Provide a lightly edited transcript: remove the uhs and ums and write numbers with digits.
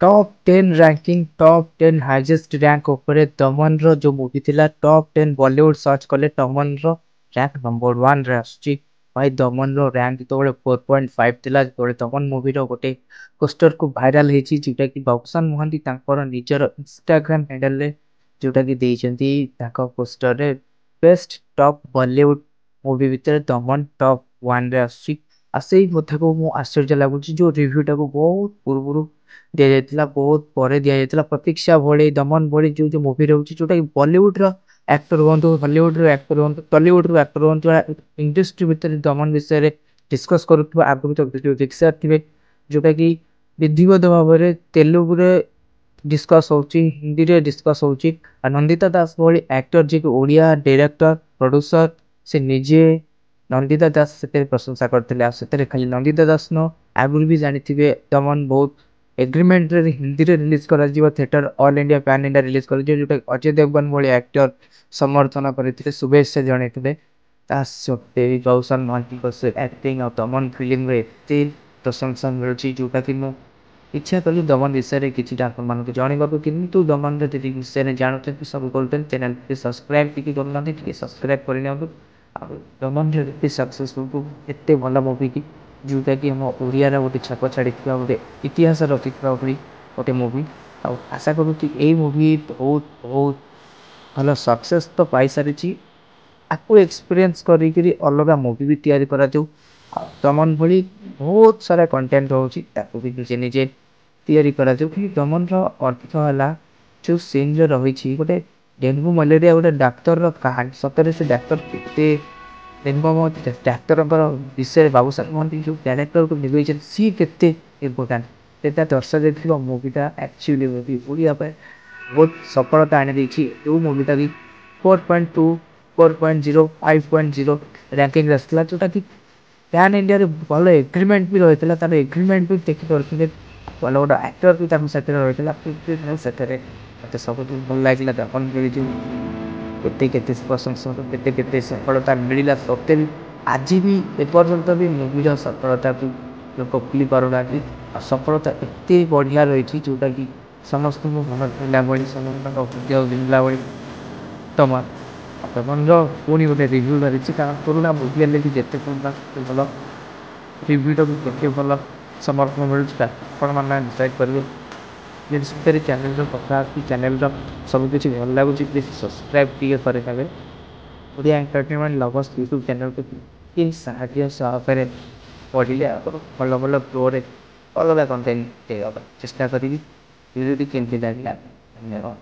Top 10 ranking top 10 highest rank ऊपर दमन रो जो movie थिला टॉप 10 बॉलीवुड सर्च कले दमन रो रैंक नंबर 1 रे आछी भाई दमन रो रैंक तो 4.5 थिला तो दमन मूवी रो गोटे पोस्टर को वायरल हेची जोटा कि बाबूसान मोहंती तांकर निजर इंस्टाग्राम हैंडल रे जोटा कि देइचंती ताको पोस्टर रे बेस्ट टॉप बॉलीवुड मूवी भीतर दमन टॉप 1 रे आछी आसे कथा को मु आश्चर्य लागुची जो रिव्यू टा को बहुत पूर्व दिया बहुत पर दिया प्रतीक्षा भली दमन भली जो जो मूवी रोचे जोटा कि बॉलीवुड एक्टर हूँ हलीउड एक्टर हूँ टलीउड एक्टर हूँ इंडस्ट्री भितर दमन विषय डिस्कस करुवा आगे तो देखी सारे जोटा कि विधिवत भाव में तेलुगु डिस्कस होची हिंदी रे डिस्कस होची नंदिता दास भली एक्टर जी ओडिया डायरेक्टर प्रोड्यूसर से निजे नंदिता दास से प्रशंसा करते से खाली नंदिता दास न आगुरी भी जानी दमन बहुत एग्रीमेंट रे हिंदी रे रिलीज करा जीवा theatre all India pan India release कर जोटा अजय देवगन भली एक्टर समर्थन करते शुभेच्छा जनइथिले ता सत्ते भी गौसन महांती को से एक्टिंग और दमन फिल्म रे एते प्रशंसा मिलुची जोटा कि मु इच्छा कली दमन विषय रे किछि डाक्टर मान को जानि बाबू किंतु दमन रे जति विषय रे जानते सब बोलते चैनल पे सब्सक्राइब टिके करना टिके सब्सक्राइब करने दमन रे एते सक्सेसफुल को एते भला मूवी की जोटा कि हम ओडिया रे गोटे छाप छाड़ी गोटे इतिहास रखिଥିବା गोटे मूवी आशा करूँ यही मूवी बहुत बहुत भल सक्सेस तो पाई सारी आपको एक्सपीरियंस करी अलग मूवी भी तैयारी करा जाऊ दमन भली बहुत सारा कंटेंट रोचे भी निजे निजे तैयारी करा जाऊ कि दमन अर्थ है जो सीन जो रही गोटे डेंगू मलेरिया गोटे डाक्तर कहानी सतरे से डाक्तर के डाक्तर विषय बाबूसान महंती जो क्यारेक्टर को निभे सी के इम्पोर्टाट से दर्शा मुवीटा एक्चुअली मूवी ओडिया बहुत सफलता आनी जो मूवीटा भी 4.2 4.0 5.0 रैंकिंग आसाला जोटा कि पैन इंडिया भल एग्रीमेंट भी रही है तार एग्रीमेंट भी देखिए भल गोटे आक्टर भी रही है मत सब भल लगे दमन केते प्रशंसा केते सफलता मिलला सत्ते भी आज भी एपर्यंत भी मूवीर सफलता को लोक भूली पारना सफलता एत बढ़िया रही जोटा कि समस्त मन मिला भाई समस्त हृदय मिलला भाई तमाम तमन पुणी गोटे रिव्यू धरी कारण पुरुणा मुवी हेल्ले भी जिते भल रिव्यूटा भी केते भल समर्थन मिलूँ आपण मैंने डिसाइड करेंगे जिसमें चैनल कथा चैनल सब किसी भल लगुच प्लीज सब्सक्राइब टे करेंगे Odia entertainment lovers YouTube channel को कि साहाଯ୍य सहकार पढ़ले भल भल फ्लोरे अलग कंटेन्ट चेष्टा करी केमती लगे धन्यवाद।